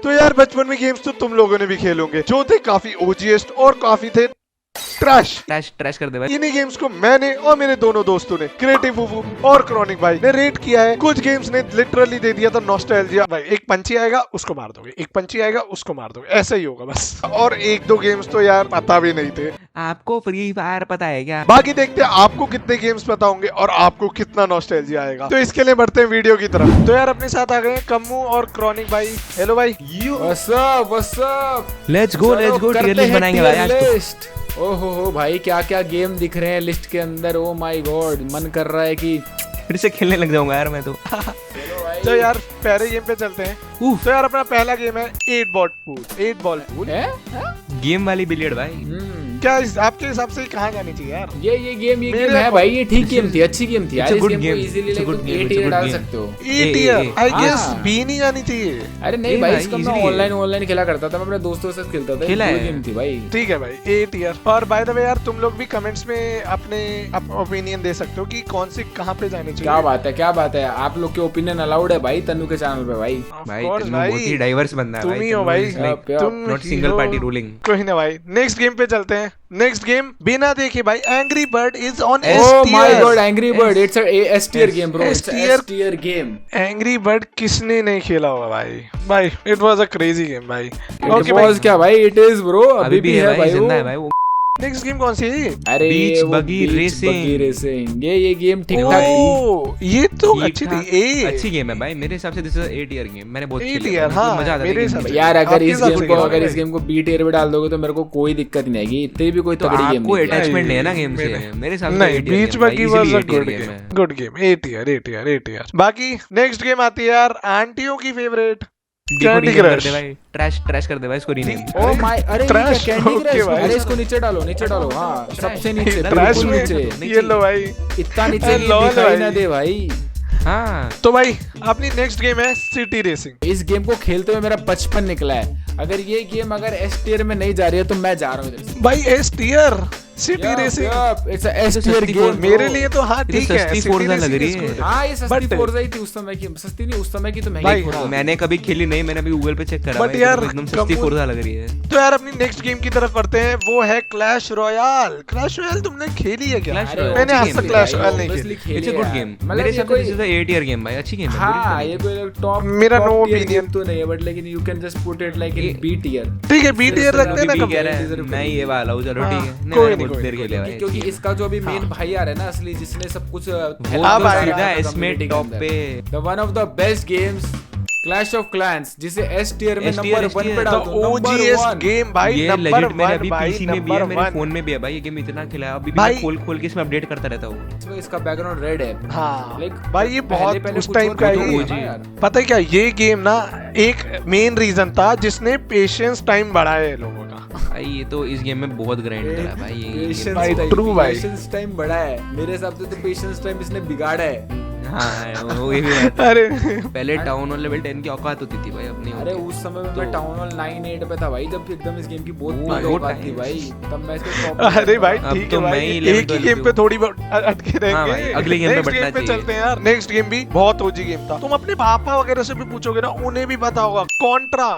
तो यार बचपन में गेम्स तो तुम लोगों ने भी खेले होंगे, जो थे काफी ओजीएस्ट और काफी थे ट्रैश कर दे भाई। इन्हीं गेम्स को मैंने और मेरे दोनों दोस्तों ने, क्रिएटिव फूफू और क्रॉनिक भाई ने रेट किया है। कुछ गेम्स ने लिटरली दे दिया था नॉस्टैल्जिया। भाई एक पंछी आएगा उसको मार दोगे, एक पंछी आएगा उसको मार दोगे, ऐसा ही होगा बस। और एक दो गेम्स तो यार पता भी नहीं थे। आपको फ्री फायर पता है क्या? बाकी देखते हैं आपको कितने गेम्स पता होंगे और आपको कितना नॉस्टैल्जिया आएगा। तो इसके लिए बढ़ते हैं वीडियो की तरफ। तो यार अपने साथ आ गए कम्मू और क्रॉनिक भाई। हेलो भाई। What's up let's go tier list बनाएंगे भाई आज तो। ओहो भाई क्या क्या गेम दिख रहे हैं लिस्ट के अंदर। ओ माय गॉड, मन कर रहा है कि फिर से खेलने लग जाऊंगा यार मैं तो। तो यार पहले गेम पे चलते हैं। तो यार अपना पहला गेम है 8 बॉल पूल। गेम वाली बिलियर्ड भाई। क्या आपके हिसाब से कहाँ जानी चाहिए यार? ये गेम है भाई, ये ठीक गेम थी, अच्छी गेम थी यार। इस गेम को इजीली लाइक तुम 8 ईयर डाल सकते हो। 8 ईयर आई गेस बी नहीं जानी चाहिए। अरे नहीं भाई, इसको मैं ऑनलाइन खेला करता था, मैं अपने दोस्तों के साथ खेलता था। खेला है गेम थी भाई। ठीक है भाई 8 ईयर। और बाय द वे यार तुम लोग भी कमेंट्स में अपने ओपिनियन दे सकते हो कि कौन सी कहाँ पे जानी चाहिए। क्या बात है, आप लोग के ओपिनियन अलाउड है भाई तन्नू के चैनल पे भाई। भाई बहुत ही डाइवर्स बंदा है तुम ही हो भाई, तुम नॉट सिंगल पार्टी रूलिंग। कोई ना भाई, नेक्स्ट गेम पे चलते हैं। नेक्स्ट गेम बिना देखे भाई, angry bird is on S oh tier. My god, angry bird it's a S tier game bro, it's a S tier game. Angry bird किसने नहीं खेला होगा भाई it was a crazy game भाई। Okay भाई क्या भाई, इट इज ब्रो, अभी भी है भाई, जिंदा है भाई वो। नेक्स्ट गेम कौन सी है? अरे बीच बगी रेसिंग। ये गेम ठीक ठाक थी। ये तो अच्छी थी। अच्छी गेम है भाई मेरे हिसाब से। दिस इज 8 ईयर गेम, मैंने बहुत खेला। हाँ, मजा आता है यार। अगर इस गेम को बी टियर पे डाल दोगे तो मेरे को कोई दिक्कत नहीं आएगी, इतनी भी कोई तगड़ी गेम कोई अटैचमेंट नहीं है ना गेम से मेरे हिसाब से। बीच बगी was a good game. 8 year. बाकी नेक्स्ट गेम आती है यार आंटियों की फेवरेट, कैंडी क्रश। ट्रैश कर दे भाई इसको रीनेम। ओ माय, अरे Trash, कैंडी okay क्रश। भाई। अरे इसको नीचे डालो। हाँ सबसे नीचे, ट्रैश बिल्कुल में नीचे। ये लो भाई, इतना नीचे लॉल दिखाई भाई। ना दे भाई। हाँ तो भाई अपनी नेक्स्ट गेम है सिटी रेसिंग। इस गेम को खेलते हुए मेरा बचपन निकला है। अगर ये गेम अगर एस टियर में नहीं जा रही है तो मैं जा रहा हूँ इधर से भाई S tier city racing. It's a S tier game मेरे लिए तो हाँ ठीक है, सस्ती फोर्जा लग रही है। हाँ ये सस्ती But- फोर्जा ही थी उस समय की, सस्ती नहीं उस समय की तो महंगी भाई, फोर्जा। हाँ। मैंने कभी खेली नहीं, मैंने अभी गूगल पे चेक करा But भाई, यार, तो एकदम सस्ती फोर्जा लग रही है। तो यार अपनी नेक्स्ट गेम की तरफ बढ़ते हैं, वो है क्लैश रॉयल। क्लैश रॉयल तुमने खेली है क्या? Clash Royale मैंने आज अच्छी तक game क्लैश है रॉयल नहीं Obviously खेली। इट्स अ गुड गेम मतलब मेरे ये हिसाब से। This is a 8 year game भाई, अच्छी गेम है। हाँ ये कोई टॉप मेरा no टियर opinion। गेम तो नहीं है, बट लेकिन you can just put it like in B tier. ठीक है बी टियर रखते हैं ना भी कब? कह रहा है मैं ये वाला हूँ, चलो हाँ, ठीक है। कोई मैंने नहीं, बहुत देर खेले भाई। क्योंकि इसका जो अभी मेन भाई आ रहा है ना असली, जिसने सब कुछ अब आएगा इसमें टॉप पे। The one of the best games clash of clans, जिसे एस टियर में S tier, number S 1 tier। पे डाल तो दो। OGS गेम भाई ये नंबर लेजिट मेरे 1 अभी भाई, पीसी में भी है, नंबर मेरे 1। फोन में भी है भाई। ये गेम इतना खेला है अभी भी, भाई- मैं खोल के इसमें अपडेट करता रहता हूँ। इसमें इसका बैकग्राउंड रेड है। हाँ Like, भाई ये बहुत पहले उस कुछ टाइम और का तो ही OG यार। पता है क्या, ये गेम ना एक मेन रीजन था जिसने पेशेंस टाइम बढ़ाया है लोगों का। भाई ये तो इस गेम में बहुत ग्राइंड करा है भाई ये पेशेंस भाई, टाइम, true भाई। पेशेंस टाइम बड़ा है मेरे हिसाब से, तो पेशेंस टाइम इसने बिगाड़ा है। हाँ वो ये भी बात है। अरे पहले टाउन हॉल लेवल 10 की औकात होती थी भाई अपनी। अरे उस समय में मैं टाउन हॉल 9-8 पे था भाई, जब एकदम इस गेम की बहुत वो बड़ी औकात थी times। भाई, तब मैं इसको टॉप। अरे भाई अब ठीक तो है मैं भाई, ही एक 11-12 ही गेम पे थोड़ी अटके हाँ रहेंगे। भाई, अगले गेम पे Next बढ़ना गेम पे चाहिए। चलते हैं यार। नेक्स्ट गेम भी बहुत ओजी गेम था। तुम अपने पापा वगैरह से भी पूछोगे ना, उन्हें भी पता होगा। कॉन्ट्रा।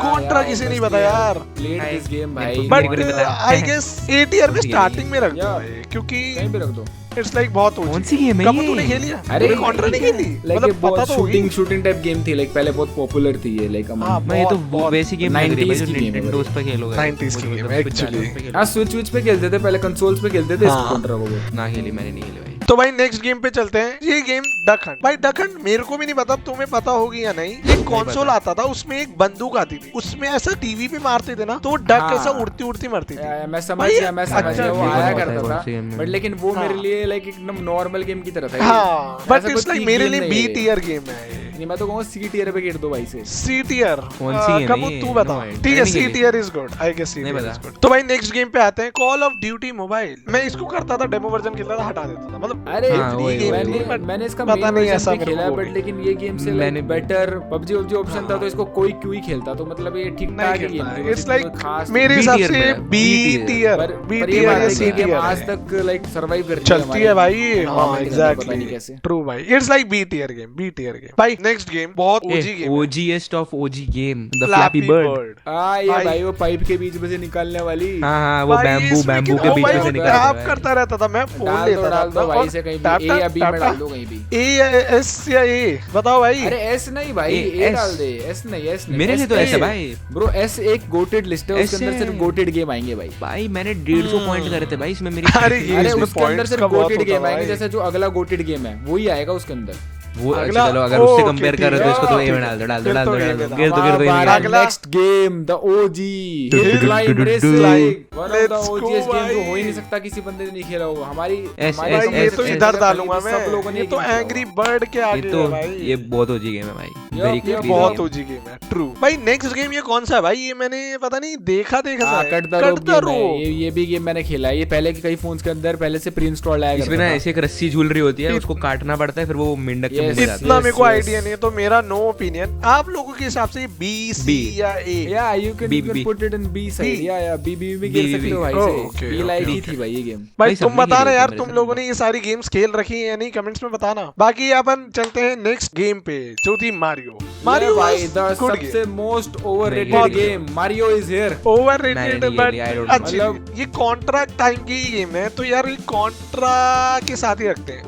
कॉन्ट्रा किसे नहीं पता यार? प्लेड दिस गेम भाई। बट मेरे को नहीं पता। आई गेस 8 ईयर में समझ गया स्टार्टिंग में रख दो Yeah। भाई, क्योंकि कहीं भी रख दो। इट्स लाइक बहुत ओजी। कौन सी गेम है कब ये? तूने खेली है? अरे तूने कॉन्ट्रा नहीं खेली? लाइक ये मतलब पता बहुत तो होगी। शूटिंग टाइप गेम थी, लाइक पहले बहुत पॉपुलर थी ये, लाइक हाँ, मैं ये तो बहुत वैसी गेम लग रही है 90s जो की game है Nintendo उस पे खेलोगे। 90s की game है, actually। हाँ स्विच पे खेलते थे पहले, कंसोल्स पे खेलते थे हाँ। कॉन्ट्रा को। ना खेली मैंने, नहीं खेली भाई। तो भाई नेक्स्ट गेम पे चलते हैं। ये गेम डक हंट। भाई डक हंट मेरे को भी नहीं पता, तुम्हें पता होगी या नहीं। एक कंसोल आता था, उसमें एक बंदूक आती थी, उसमें ऐसा टीवी पे मारते थे ना, तो वो डक हाँ। ऐसा उड़ती उड़ती मरती थी। मैं समझ भाई, गया अच्छा, वो ये आया कौन सा करता कौन सी game था, है? बट लेकिन वो हाँ। मेरे लिए लाइक एकदम नॉर्मल गेम की तरह था। हाँ बट ऐसा इट्स कोई लाइक peak मेरे game लिए नहीं बी है ये। टियर गेम है। नहीं मैं तो कहूँगा सी टियर पे गिर दो भाई से। सी टियर कौन सी game कब है ये? तू बता। No idea। ठीक है मैंने सी खेली। Tier is good, I guess C नहीं टियर पता। Is good. तो भाई नेक्स्ट गेम पे आते हैं, कॉल ऑफ ड्यूटी मोबाइल। मैं इसको करता था, डेमो वर्जन खेलता था, हटा देता था। मतलब अरे हाँ, वही, game वही, थी, वही। but मैंने इसका पता मेन नहीं वर्जन ऐसा भी मेरे खेला, को बट भी। लेकिन ये गेम से मैंने लाइक बेटर पबजी ऑप्शन था, तो इसको कोई क्यों ही खेलता, तो मतलब ये ठीक ठाक ही गेम थी। इट्स लाइक खास मेरे B हिसाब tier से पे है, बी B टियर, पर बी पर ये टियर बात या है कि सी ये गेम टियर आज तक लाइक सरवाइव करती है चलती है भाई। हाँ environment के अंदर, पता नहीं एग्जैक्टली कैसे। ट्रू भाई, it's like B tier game, B tier game. भाई नेक्स्ट गेम बहुत OG game, OGest of OG game, the flappy flappy bird. Bird. ये भाई- भाई वो पाइप के बीच में से निकालने वाली। हाँ वो बैम्बू के बीच में से निकल टैप करता रहता था, मैं फोन डाल दो लेता डाल था दो भाई और से कहीं टैप भी, ए या बी में टैप डाल दो कहीं भी। ए या एस या ए बताओ भाई। अरे एस नहीं भाई, ए, ए S। डाल दे, एस नहीं, एस नहीं। मेरे लिए तो ऐसा भाई। ब्रो एस एक गोटेड लिस्ट है, उसके S अंदर है। सिर्फ गोटेड गेम आएंगे भाई। भाई मैंने 150 पॉइंट करे थे भाई इसमें मेरी। अरे ये अरे इसमें उसके अंदर points सिर्फ का बहुत गोटेड होता गेम है आएंगे, भाई। जैसे जो अगला गोटेड गेम है वही आएगा उसके अंदर। वो अगला- चलो अगर उससे ओके, कंपेयर ठीक करो तो है। इसको तो ए में ओके, डाल दो, डाल दो, फिर डाल तो दो, ये डाल दो, में गिर दो, गिर दो, हमारा अगला- next game the OG hill climb racing, one of the Let's go OGest game जो भाई। हो ही नहीं सकता किसी बंदे ने नहीं खेला होगा। हमारी S, हमारी S, भाई ये S, तो S, इधर S, डालूंगा सब लोगों मैं, ने ये तो गेम खेला एंग्री होगा। बर्ड के ये आगे तो है भाई। ये बहुत ओजी गेम है भाई, ये वेरी ये क्लियर बहुत गेम। ओजी गेम है, ट्रू भाई। नेक्स्ट गेम ये कौन सा है भाई? ये मैंने पता नहीं देखा सा है। कट द रोप गेम है। ये भी गेम मैंने खेला है। ये पहले के कई फोन्स के अंदर पहले से प्री इंस्टॉल्ड आया इसमें करता ना था। ऐसे एक रस्सी झूल रही होती है, उसको काटना पड़ता है, फिर वो मेंढक के मुंह में Yes, जाती इतना है। मेरे को yes. आइडिया नहीं है, तो मेरा नो ओपिनियन। आप लोगों के हिसाब से बी सी B. या ए? Yeah, you can B, you can B. put it in B side. B. Yeah, B में B, खेल B, सकते हो भाई Oh, से। okay, B लाइक okay, ही okay. थी भाई ये गेम। भाई भाई तुम सबने बताना खेली यार, थी तुम मेरे लोगों साथ। ने ये सारी गेम्स खेल रखी हैं या नहीं, कमेंट्स में बताना। बाकी अपन चलते हैं नेक्स्ट गेम पे जो थी मारियो। मारियो भाई द गुड सबसे मोस्ट नहीं, ओवररेटेड बहुत game Mario is here. Overrated मैंने नहीं बट खेली, I don't know. अच्छी। मतलब- ये कॉन्ट्रा टाइम की ही गेम है, तो यार ये कॉन्ट्रा के साथ ही रखते हैं।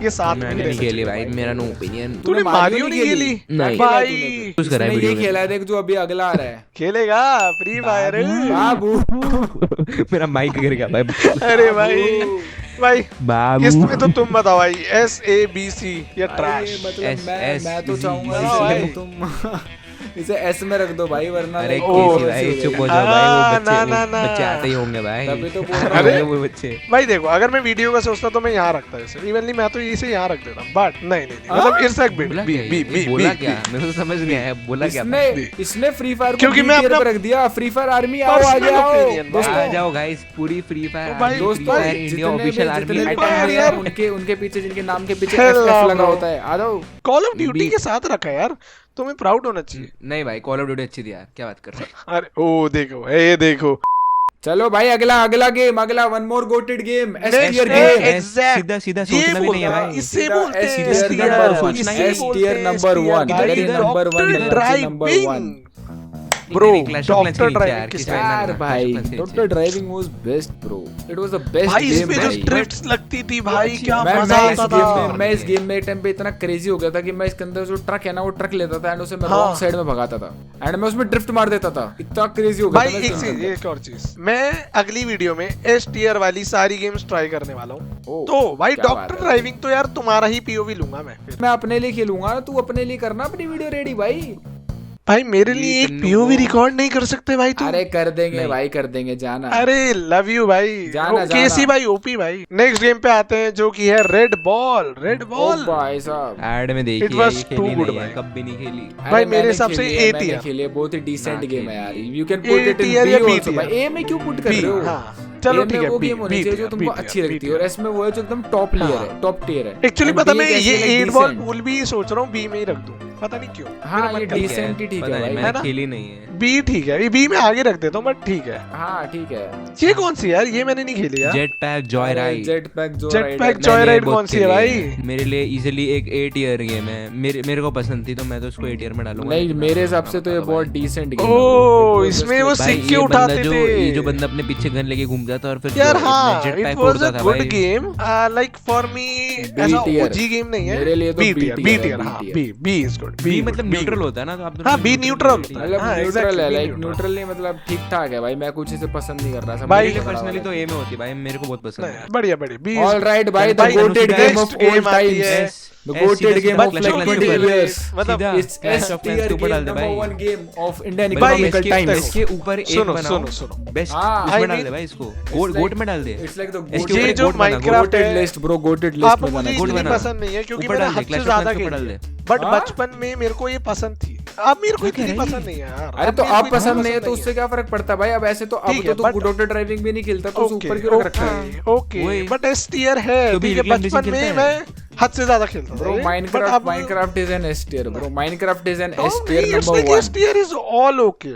ये साथ में मैंने नहीं नहीं रहना खेली चाहिए भाई, मेरा नो ओपिनियन। तूने मारियो नहीं खेली? नहीं। भाई कुछ करा है इसने वीडियो ये में। खेला है, देख जो अभी अगला आ रहा है। खेलेगा फ्री फायर? बाबू मेरा माइक गिर गया भाई। अरे भाई भाई बाबू इसमें तो तुम बताओ भाई, एस ए बी सी या अरे, ट्रैश? मतलब S, मैं तो Z, चाहूंगा Z, इसे Z. तुम इसे एस में रख दो भाई, वरना अरे like ओ, कैसी भाई, चुप हो जाओ भाई, वो बच्चे ना। बच्चे आते ही होंगे भाई, तभी तो बोल आते रहा अरे। होंगे वो बच्चे। भाई देखो, अगर मैं वीडियो का सोचता तो मैं यहाँ रखता इसे, इवनली मैं तो इसे यहाँ रख देता, बट नहीं मतलब इट्स लाइक बोला बी क्या बी ये? बी बोला क्या? मेरे को समझ नहीं आया, बोला क्या? इसने फ्री फायर क्योंकि मैं अपना- रख दिया। फ्री फायर आर्मी आओ, आ Personal जाओ opinion, दोस्तों। आ जाओ गाइस, पूरी फ्री फायर, तो भाई, फ्री दोस्तों, फायर इंडिया ऑफिशियल आर्मी जितने भी यार, हैं, यार। उनके पीछे जिनके नाम के पीछे Hello, FF लगा bro. होता है, आ जाओ। कॉल ऑफ ड्यूटी भी- के साथ रखा है यार, तुम्हें प्राउड होना चाहिए। नहीं भाई, कॉल ऑफ ड्यूटी अच्छी थी यार, क्या बात कर रहे हो? अरे ओ देखो, ये देखो चलो भाई अगला गेम, अगला one more goated game, S Next tier game. Game. Exact. सीधा सीधा ये सोचना भी नहीं है बोलना, भाई। इससे सीधा बोलते S हैं tier S tier, number one, इससे S बोलते tier हैं number S tier, one, भाई, इधर number one, Dr. इधर number Driving. one. Bro, Clash of Clans Dr. खेली थी यार, Driving किस किसने? टाइम में? यार भाई Clash of Clans doctor driving was best bro, it was the best भाई गेम इसमें जो भाई। ड्रिफ्ट्स लगती थी भाई, क्या मैं मजा इस आता गेम में था। मैं इस गेम में एक टाइम पे इतना क्रेजी हो गया था कि मैं इसके अंदर जो ट्रक है ना, वो ट्रक लेता था एंड उसे मैं हाँ। रॉन्ग साइड में भगाता था एंड मैं उसमें ड्रिफ्ट मार देता था। इतना क्रेजी हो गया भाई था मैं एक इस चीज, game के एक और चीज, मैं अगली वीडियो में एस टियर वाली सारी गेम्स ट्राई करने वाला हूँ। ओह, तो भाई क्या बात डॉक्टर है। ड्राइविंग तो यार तुम्हारा ही पीओवी लूंगा मैं फिर। अंदर। मैं अपने लिए खेलूंगा, तू अपने लिए करना अपनी वीडियो रेडी भाई। भाई मेरे लिए एक तुम पीओवी लोगों- रिकॉर्ड नहीं कर सकते भाई तुम? अरे कर देंगे नहीं। भाई, कर देंगे, जाना। अरे लव यू भाई, जाना, केसी जाना। भाई, ओपी भाई। नेक्स्ट गेम पे आते हैं जो कि है रेड बॉल। रेड ओ बॉल भाई साहब, ऐड में देखी It है, was ये too खेली good नहीं है, भाई। कभी नहीं खेली। अरे भाई, मेरे मैंने हिसाब से खेली A है, मैंने tier। खेली है, बहुत ही डिसेंट ना गेम है यार। खेली। You can A put it in tier या बी B आल्सो tier? भाई। ए में क्यों पुट कर B, रहे हो? हाँ चलो A में ठीक है, वो B, गेम होनी B चाहिए जो tier, तुमको B अच्छी tier, लगती B है, और tier। इसमें वो है जो एकदम टॉप लेयर हाँ। है, टॉप टियर है। एक्चुअली And पता B मैं कैसी ये है, like 8 बॉल decent। पुल भी सोच रहा हूँ बी में ही रख दूं, पता नहीं क्यों। हाँ मेरा मन ये कर रहा है। डिसेंट ही ठीक पता है नहीं, भाई। है ना? मैंने खेली नहीं है। बी ठीक है, बी में आगे रख देता हूँ, बट ठीक है। हाँ ठीक है। ये कौन सी यार, ये मैंने नहीं खेली यार। Jet pack Joy ride, jet pack Jetpack Joy Ride कौन सी है भाई? मेरे लिए इजीली एक 8 ईयर गेम है, मेरे को पसंद थी तो मैं तो उसको 8 ईयर में डालूंगा। नहीं मेरे हिसाब से तो ये बहुत डिसेंट गेम है। ओह, इसमें वो भाई सिक्के ये बंदा उठाते जो थे। ये जो बंदा अपने पीछे गन लेके घूमता था और फिर यार जो हाँ, जेट इट पैक वाज उड़ता अ था गुड भाई। गेम, लाइक फॉर मी ऐसा tier। ओजी गेम नहीं है। मेरे लिए तो B B tier, tier B है, टियर, B हाँ tier। B is good. B मतलब न्यूट्रल होता है ना, तो आप हाँ, B neutral होता है। मतलब हाँ, न्यूट्रल exactly, है, B लाइक neutral। न्यूट्रल नहीं, मतलब ठीक ठाक है भाई। मैं कुछ इसे पसंद नहीं कर रहा था भाई, मेरे लिए पर्सनली तो ए में होती है भाई, मेरे को बहुत पसंद है। बढ़िया बढ़िया बी ऑल राइट भाई, द भाई, goated game next of game all आती है। टाइम्स, द सीधा गोटेड सीधा game of Clash like of Clans 20 के ऊपर। years। मतलब सीधा it's Clash S of Clans tier के ऊपर डाल दे नंबर भाई। 1 गेम ऑफ इंडियन भाई, इकोनॉमिकल इसके टाइम्स। इसके ऊपर एक सुनो बनाओ, सुनो सुनो, बेस्ट हाँ, उसमें I डाल mean- दे भाई इसको, like- गोट में डाल दे। इट्स लाइक द इसके ये ऊपर जो गोट बना, Minecraft गोटेड है, लिस्ट ब्रो, गोटेड लिस्ट आप में मुझे जाना गोट इसलिए बना। पसंद नहीं है क्योंकि ऊपर मैंने डाल दे, हद से Clash of ज्यादा Clans के ऊपर खेली डाल है। दे। बट हाँ? बचपन में मेरे को ये पसंद थी, अब मेरे को क्या इतनी कह रही पसंद नहीं है यार। अरे तो मेरे को आप इतनी पसंद नहीं है तो है। उससे क्या फर्क पड़ता है भाई? अब ऐसे तो अब ठीक है, तो but- तू डॉक्टर ड्राइविंग भी नहीं खेलता तो उसे ऊपर क्यों रख रखा है? ओके वही। बट एस टियर है, तो भी ठीक है। Weekend बचपन Racing में खेलता है। मैं हद से ज्यादा खेलता था ब्रो but माइनक्राफ्ट अब- Minecraft is an S tier bro, Minecraft is an No, S tier it's number like 1। S tier is all okay.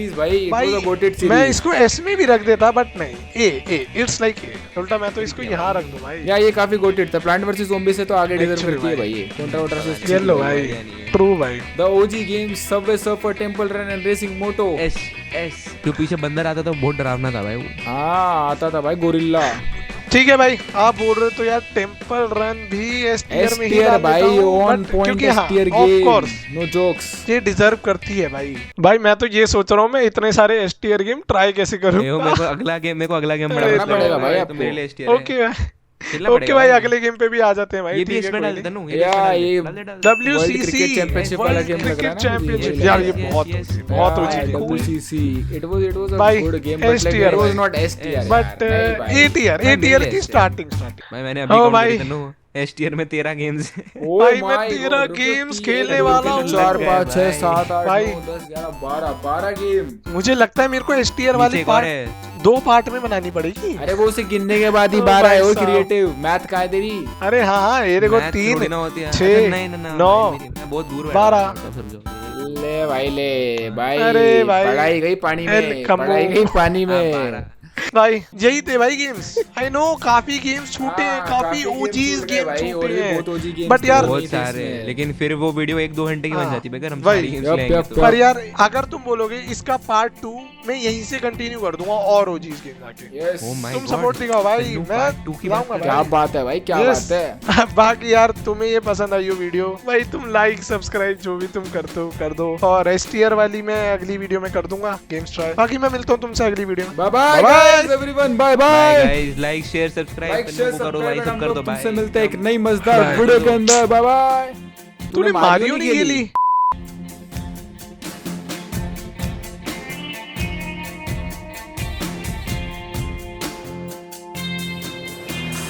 Series भाई, भाई गोटेड मैं सीरीज। इसको एस में भी रख देता बट नहीं, ए इट्स लाइक ए, उल्टा मैं तो इसको यहाँ रख दूं भाई। या ये काफी गोटेड था, प्लांट वर्सेस ज़ॉम्बी से तो आगे डिजर्व Actually करती है भाई। भाई ये, कॉन्ट्रा ये लो भाई, ट्रू भाई। The OG games, Subway Surfer, Temple Run and racing moto. S S जो पीछे बंदर आता था बहुत डरावना था भाई वो। हाँ आता था भाई गोरिल्ला। ठीक है भाई, आप बोल रहे हो तो यार टेंपल रन भी एस टियर में ही S-tier डाल भाई, देता हूँ, on but point क्योंकि हाँ S-tier of game, course no jokes। ये डिजर्व करती है भाई। भाई मैं तो ये सोच रहा हूँ मैं इतने सारे एस टियर गेम ट्राई कैसे करूँ। मेरे को अगला गेम बड़ा अरे मस्त लगा पड़ेगा भाई तो आपको। मेरे लिए S tier है। ओके भाई, खेलना ओके पड़ेगा भाई अगले गेम पे भी आ जाते हैं भाई। ये भी ठीक है, इसमें कोई डाल नहीं। देता हूँ यार ये WCC क्रिकेट चैंपियनशिप वाला गेम लग रहा है क्रिकेट ना चैंपियनशिप मुझे। यार ये Yes, बहुत yes, yes. बहुत Yeah, ऊंची cool। WCC it was a भाई, good game but S like tier it was भाई। not S tier बट यार, नहीं भाई। ए टियर भाई, मेरे की लिए स्टार्टिंग भाई मैंने अभी ओ काउंट भाई। करी तनु S tier में 13 गेम्स Oh भाई, मैं my 13 God, रुको, games 3, खेलने 1, 2, वाला 3, हूँ। 4 लग 5 गए 6 7 8 भाई। 9 10 11 12 गेम। मुझे लगता है मेरे को एस टियर वाली नीचे एक और पार्ट है। 2 पार्ट में बनानी पड़ेगी। अरे वो उसे गिनने के बाद ही ओ 12 भाई है वो साहब। क्रिएटिव मैथ का है तेरी। अरे हाँ हाँ ये देखो मैथ 3 थोड़ी ना होती है। 6 अच्छा, नहीं नहीं नहीं 9 मैं बहुत दूर 12। ले भाई ले भाई अरे भाई। पढ़ाई गई पानी एल में कमो। पढ़ाई गई पानी में। भाई यही थे भाई गेम्स। आई नो काफी गेम्स छूटे हैं, हाँ, काफी games ओजीज छूट गए गेम भाई, और छूटे भी बहुत OG हैं। games बट यार तो बहुत नहीं थे सारे इसमें। लेकिन फिर वो वीडियो 1-2 घंटे की बन हाँ, जाती है बेगर हम वही। सारी गेम्स यप, लेंगे यप, तो पर यार अगर तुम बोलोगे इसका पार्ट 2 मैं यहीं से कंटिन्यू कर दूंगा और ओजीज गेम जाके। Yes। Oh my तुम God, सपोर्ट दिखाओ भाई, चन्नू मैं part 2 की बात लाऊंगा कर क्या भाई। बात है भाई क्या Yes। बात है। बाकी यार तुम्हें ये पसंद आई हो वीडियो भाई तुम लाइक सब्सक्राइब जो भी तुम करते हो कर दो। और एस टियर वाली मैं अगली वीडियो में कर दूंगा गेम्स ट्राई। बाकी मैं मिलता हूँ तुमसे अगली वीडियो में। Bye bye Bye-bye। Guys everyone bye bye bye. Guys like share subscribe like share करो भाई सब कर दो भाई। तुमसे मिलते हैं एक नई मजेदार Bye। वीडियो के अंदर। Bye bye. तूने मारियो नहीं खेली।